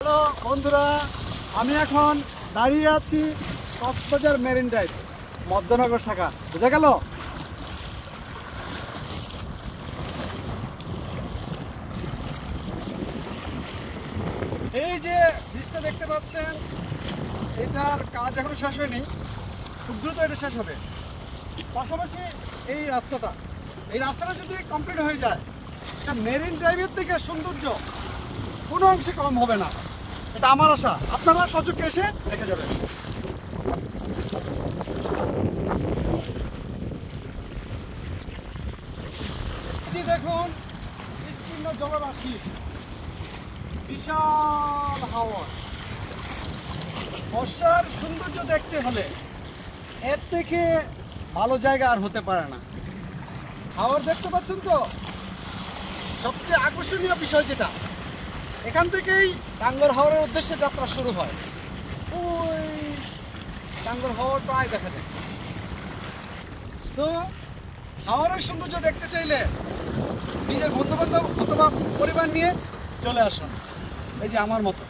Hello বন্ধুরা, আমি এখন দাঁড়িয়ে আছি কক্সবাজার মেরিন ড্রাইভ মধ্যনগর শাখা। বুঝা গেল? এই যে ব্রিজটা দেখতে পাচ্ছেন, এটার কাজ এখনো শেষ হয়নি, খুব দ্রুত এটা শেষ হবে। পাশাপাশি এই রাস্তাটা যদি কমপ্লিট হয়ে যায়, এটা মেরিন ড্রাইভের থেকে সৌন্দর্য কোনো অংশে কম হবে না, এটা আমার আশা। আপনারা সচক্ষে এসে দেখে যাবেন। দেখুন বিস্তীর্ণ জলরাশি, বিশাল হাওর। বর্ষার সৌন্দর্য দেখতে হলে এর থেকে ভালো জায়গা আর হতে পারে না। হাওর দেখতে পাচ্ছেন তো? সবচেয়ে আকর্ষণীয় বিষয় যেটা, এখান থেকেই টাঙ্গর হাওরের উদ্দেশ্যে যাত্রা শুরু হয়। ওই টাঙ্গর হাওর প্রায় দেখা যায়। সো হাওরের সৌন্দর্য দেখতে চাইলে নিজের বন্ধু বান্ধব অথবা পরিবার নিয়ে চলে আসুন, এই যে আমার মতো।